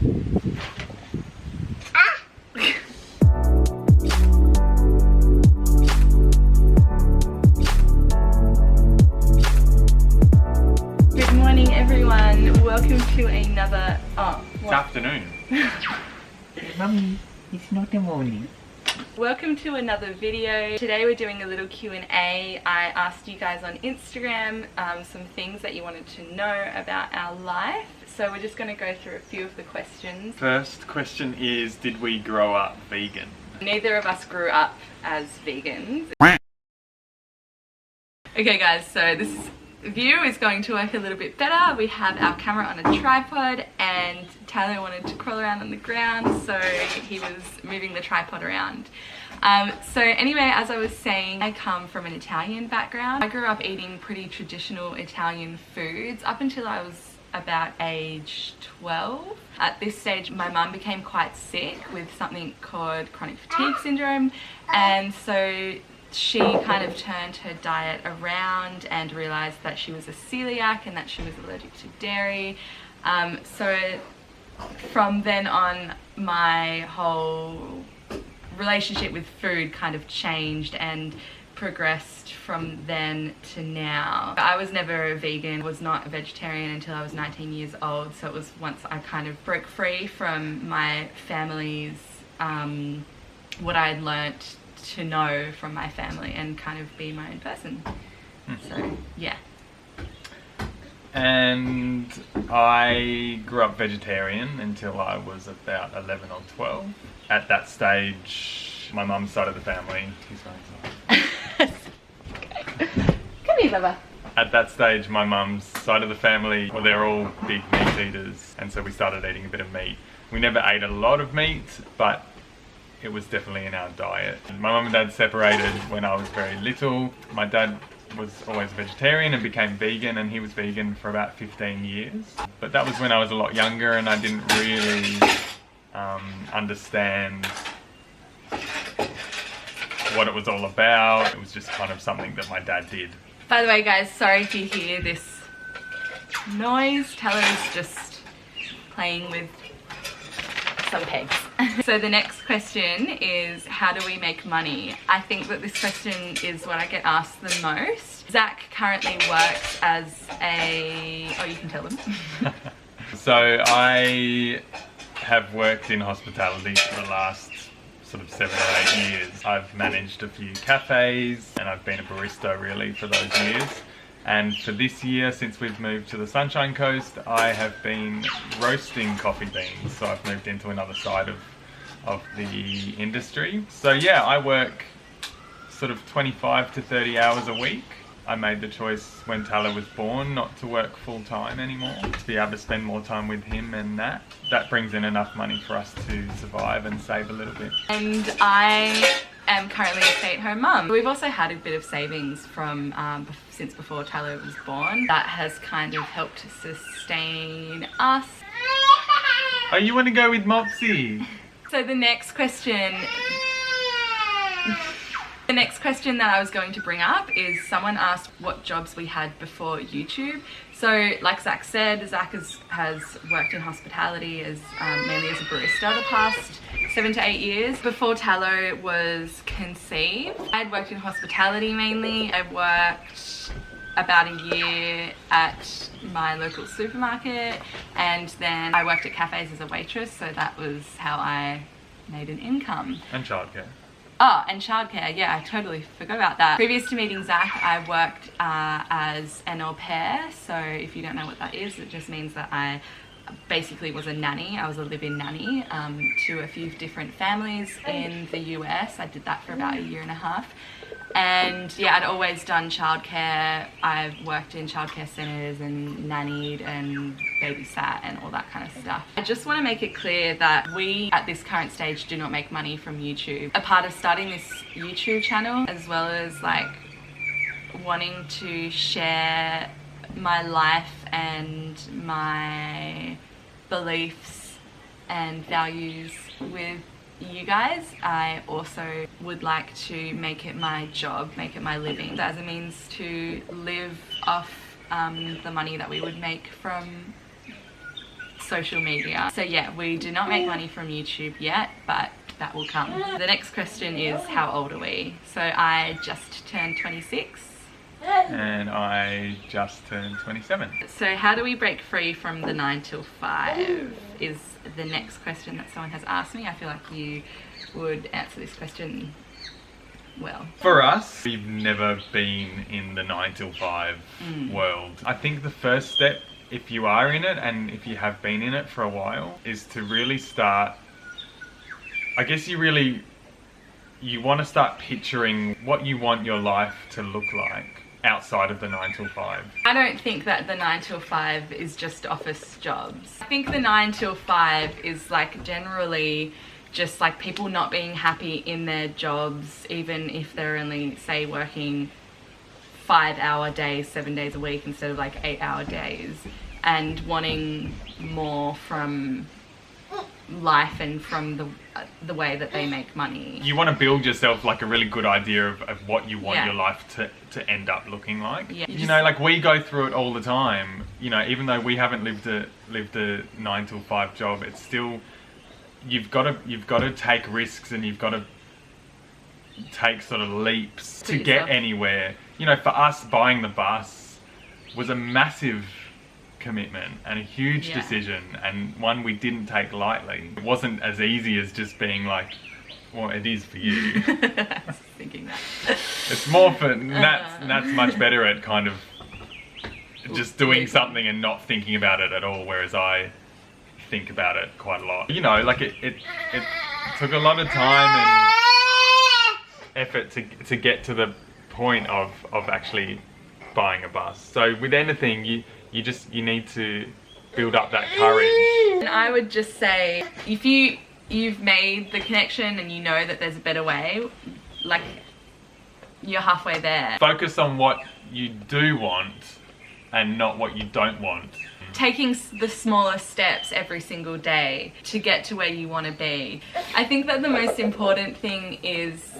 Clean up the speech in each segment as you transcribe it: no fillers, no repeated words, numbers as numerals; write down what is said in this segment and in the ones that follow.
Good morning everyone, welcome to another, It's afternoon. Mummy, it's not the morning. Welcome to another video. Today we're doing a little Q&A. I asked you guys on Instagram some things that you wanted to know about our life. So we're just going to go through a few of the questions. First question is, did we grow up vegan? Neither of us grew up as vegans. Okay guys, so this view is going to work a little bit better. We have our camera on a tripod and Talo wanted to crawl around on the ground, so he was moving the tripod around. So anyway, as I was saying, I come from an Italian background. I grew up eating pretty traditional Italian foods up until I was about age 12. At this stage, my mum became quite sick with something called chronic fatigue syndrome, and so she kind of turned her diet around and realized that she was a celiac and that she was allergic to dairy. So from then on, my whole relationship with food kind of changed and progressed from then to now. I was never a vegan, was not a vegetarian until I was 19 years old, so it was once I kind of broke free from my family's, what I had learnt to know from my family and kind of be my own person. So yeah. And I grew up vegetarian until I was about 11 or 12. At that stage, my mum's side of the family, Come here, Baba. At that stage, my mum's side of the family, well, they're all big meat eaters, and so we started eating a bit of meat. We never ate a lot of meat, but it was definitely in our diet. My mum and dad separated when I was very little. My dad was always vegetarian and became vegan, and he was vegan for about 15 years. But that was when I was a lot younger and I didn't really understand what it was all about. It was just kind of something that my dad did. By the way guys, sorry if you hear this noise. Tallows just playing with some pegs. So the next question is, how do we make money? I think that this question is what I get asked the most. Zach currently works as a... oh, you can tell them. So I have worked in hospitality for the last sort of 7 or 8 years. I've managed a few cafes and I've been a barista really for those years. And for this year, since we've moved to the Sunshine Coast, I have been roasting coffee beans. So I've moved into another side of the industry. So yeah, I work sort of 25 to 30 hours a week. I made the choice when Talo was born not to work full time anymore, to be able to spend more time with him, and that brings in enough money for us to survive and save a little bit. And I am currently a stay-at-home mum. We've also had a bit of savings from since before Talo was born. That has kind of helped sustain us. Oh, you want to go with Mopsy? So the next question... The next question that I was going to bring up is, someone asked what jobs we had before YouTube. So like Zach said, Zach has worked in hospitality as mainly as a barista the past 7 to 8 years. Before Talo was conceived, I'd worked in hospitality mainly. I worked about a year at my local supermarket, and then I worked at cafes as a waitress, so that was how I made an income. And childcare. Oh, and childcare, yeah, I totally forgot about that. Previous to meeting Zach, I worked as an au pair. So if you don't know what that is, it just means that I basically was a nanny. I was a live-in nanny to a few different families in the US. I did that for about a year and a half. And yeah, I'd always done childcare. I've worked in childcare centres and nannied and babysat and all that kind of stuff. I just want to make it clear that we, at this current stage, do not make money from YouTube. A part of starting this YouTube channel, as well as like wanting to share my life and my beliefs and values with you guys, I also would like to make it my job, make it my living, as a means to live off the money that we would make from social media. So yeah, we do not make money from YouTube yet, but that will come. The next question is, how old are we? So I just turned 26. And I just turned 27. So how do we break free from the 9 till 5 is the next question that someone has asked me. I feel like you would answer this question well. For us, we've never been in the 9 till 5 world. I think the first step, if you are in it and if you have been in it for a while, is to really start, I guess you want to start picturing what you want your life to look like outside of the 9 till 5. I don't think that the 9 till 5 is just office jobs. I think the 9 till 5 is like generally just like people not being happy in their jobs, even if they're only, say, working 5-hour days, 7 days a week instead of like 8-hour days, and wanting more from life and from the way that they make money. You want to build yourself like a really good idea of what you want your life to end up looking like. Yeah. You know, like we go through it all the time. You know, even though we haven't lived a 9 till 5 job, it's still, you've got to take risks and you've got to take sort of leaps to get anywhere. You know, for us, buying the bus was a massive commitment and a huge decision, and one we didn't take lightly. It wasn't as easy as just being like, well, it is for you. I was thinking that. It's more for Nat's much better at kind of just doing something and not thinking about it at all, whereas I think about it quite a lot. You know, like it took a lot of time and effort to get to the point of actually buying a bus. So with anything, you need to build up that courage. And I would just say, if you've made the connection and you know that there's a better way, like, you're halfway there. Focus on what you do want and not what you don't want. Taking the smaller steps every single day to get to where you want to be. I think that the most important thing is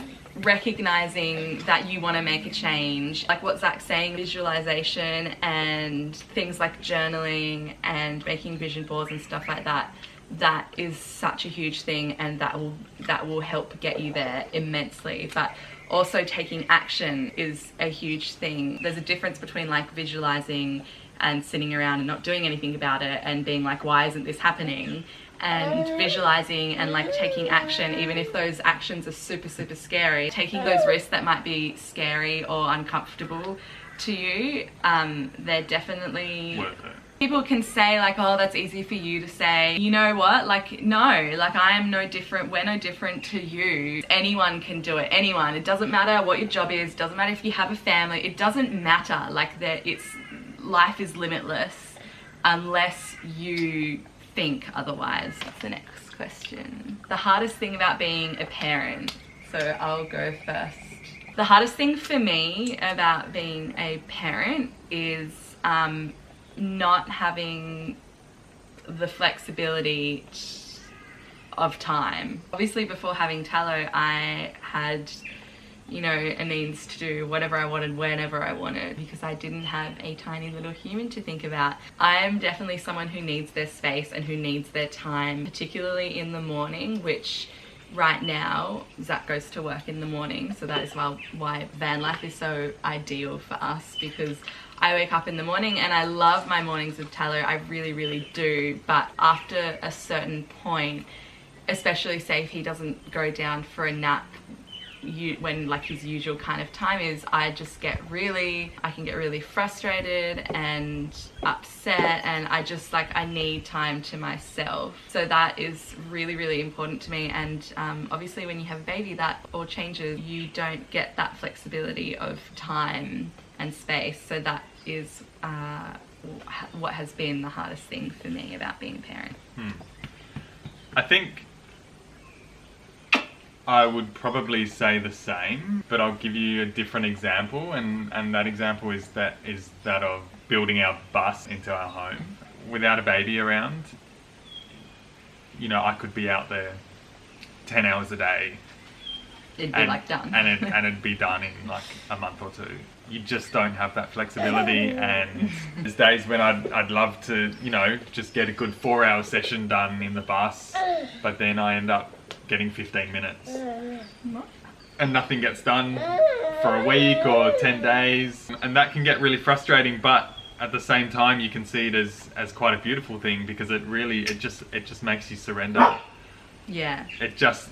recognizing that you want to make a change. Like what Zach's saying, visualization and things like journaling and making vision boards and stuff like that. That is such a huge thing, and that will help get you there immensely. But also taking action is a huge thing. There's a difference between like visualizing and sitting around and not doing anything about it and being like, why isn't this happening? And visualizing and like taking action, even if those actions are super scary, taking those risks that might be scary or uncomfortable to you, they're definitely worth it. People can say like, oh, that's easy for you to say. You know what? Like, no, like I am no different. We're no different to you. Anyone can do it. Anyone. It doesn't matter what your job is. Doesn't matter if you have a family. It doesn't matter. Like life is limitless unless you think otherwise. That's the next question. The hardest thing about being a parent. So I'll go first. The hardest thing for me about being a parent is not having the flexibility of time. Obviously before having Talo, I had, you know, a means to do whatever I wanted whenever I wanted because I didn't have a tiny little human to think about. I am definitely someone who needs their space and who needs their time, particularly in the morning, which right now Zach goes to work in the morning, so that is why van life is so ideal for us, because I wake up in the morning and I love my mornings with Talo. I really do, but after a certain point, especially say if he doesn't go down for a nap when like his usual kind of time is, I can get really frustrated and upset, and I need time to myself. So that is really important to me, and obviously when you have a baby that all changes. You don't get that flexibility of time and space, so that is what has been the hardest thing for me about being a parent. I think I would probably say the same, but I'll give you a different example, and that example is that of building our bus into our home. Without a baby around, you know, I could be out there 10 hours a day it'd be like done. And it'd be done in like a month or two. You just don't have that flexibility, and there's days when I'd love to, you know, just get a good 4-hour session done in the bus, but then I end up getting 15 minutes. And nothing gets done for a week or 10 days. And that can get really frustrating, but at the same time you can see it as quite a beautiful thing, because it just makes you surrender. Yeah.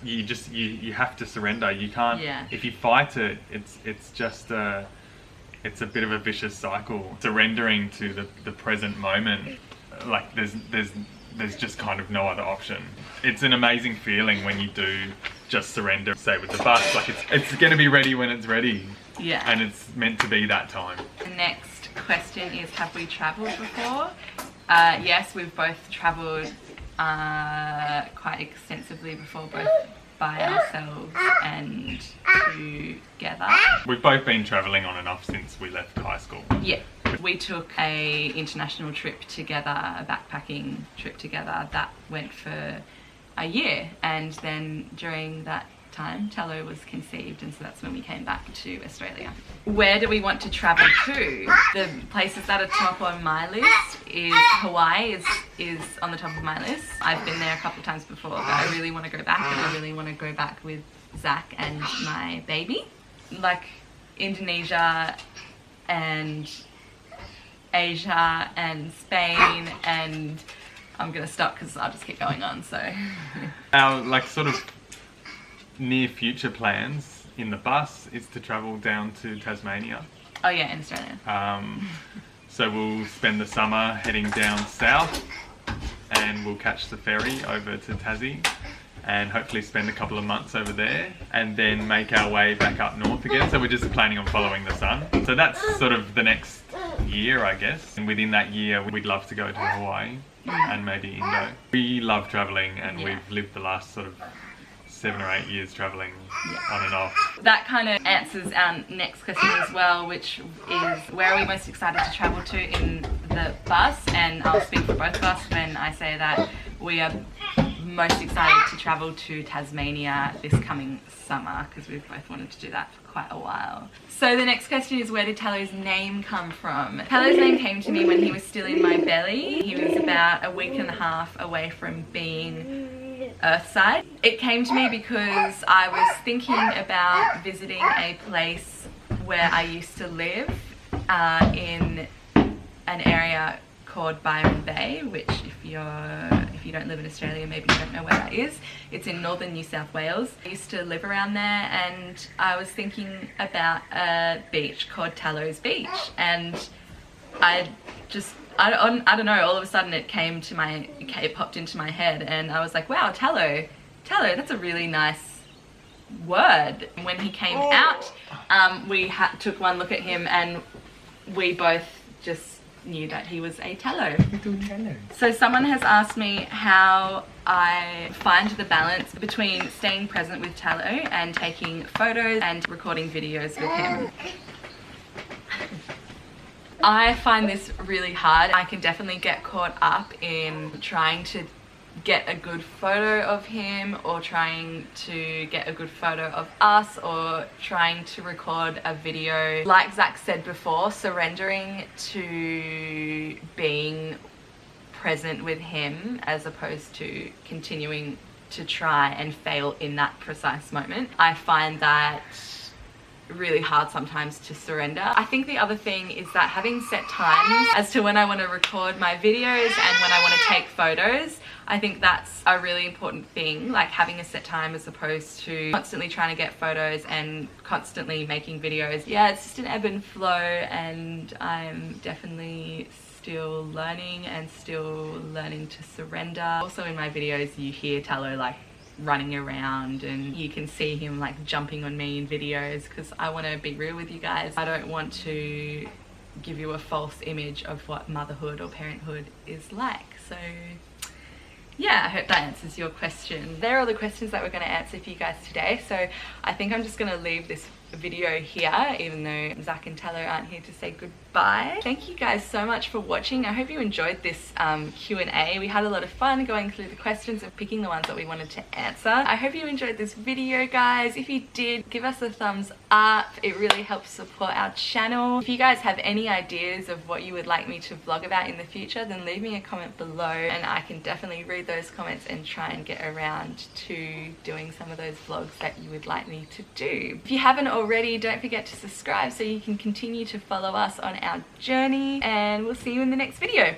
You have to surrender. You can't, if you fight it, it's just it's a bit of a vicious cycle. Surrendering to the present moment, like there's just kind of no other option. It's an amazing feeling when you do just surrender. Say with the bus, like it's going to be ready when it's ready. Yeah. And it's meant to be that time. The next question is, have we travelled before? Yes, we've both travelled quite extensively before, both by ourselves and together. We've both been travelling on and off since we left high school. Yeah. We took a international trip together, a backpacking trip together that went for a year, and then during that time Talo was conceived, and so that's when we came back to Australia. Where do we want to travel to? The places that are top on my list is Hawaii is on the top of my list. I've been there a couple of times before, but I really want to go back, and I really want to go back with Zach and my baby. Like Indonesia and Asia and Spain, and I'm gonna stop because I'll just keep going on. So our like sort of near future plans in the bus is to travel down to Tasmania. Oh yeah, in Australia. So we'll spend the summer heading down south, and we'll catch the ferry over to Tassie, and hopefully spend a couple of months over there, and then make our way back up north again. So we're just planning on following the sun. So that's sort of the next year, I guess. And within that year, we'd love to go to Hawaii and maybe Indo. We love traveling, and we've lived the last sort of 7 or 8 years traveling on and off. That kind of answers our next question as well, which is, where are we most excited to travel to in the bus? And I'll speak for both of us when I say that we are most excited to travel to Tasmania this coming summer, because we've both wanted to do that for quite a while. So the next question is, where did Talo's name come from? Talo's name came to me when he was still in my belly. He was about a week and a half away from being Earthside. It came to me because I was thinking about visiting a place where I used to live in an area called Byron Bay, which if you don't live in Australia, maybe you don't know where that is. It's in northern New South Wales. I used to live around there, and I was thinking about a beach called Tallows Beach, and I don't know, all of a sudden it popped into my head, and I was like, wow, Talo, that's a really nice word. When he came out, we took one look at him, and we both just knew that he was a Talo. So someone has asked me how I find the balance between staying present with Talo and taking photos and recording videos with him. I find this really hard. I can definitely get caught up in trying to get a good photo of him, or trying to get a good photo of us, or trying to record a video. Like Zach said before, surrendering to being present with him as opposed to continuing to try and fail in that precise moment. I find that really hard sometimes to surrender. I think the other thing is that having set times as to when I want to record my videos and when I want to take photos, I think that's a really important thing, like having a set time as opposed to constantly trying to get photos and constantly making videos. Yeah, it's just an ebb and flow, and I'm definitely still learning to surrender. Also in my videos you hear Talo like running around, and you can see him like jumping on me in videos, because I want to be real with you guys. I don't want to give you a false image of what motherhood or parenthood is like. So yeah, I hope that answers your question. They're all the questions that we're going to answer for you guys today, so I think I'm just going to leave this video here, even though Zach and Talo aren't here to say goodbye. bye. Thank you guys so much for watching. I hope you enjoyed this Q&A. We had a lot of fun going through the questions and picking the ones that we wanted to answer. I hope you enjoyed this video, guys. If you did, give us a thumbs up. It really helps support our channel. If you guys have any ideas of what you would like me to vlog about in the future, then leave me a comment below and I can definitely read those comments and try and get around to doing some of those vlogs that you would like me to do. If you haven't already, don't forget to subscribe so you can continue to follow us on our journey, and we'll see you in the next video.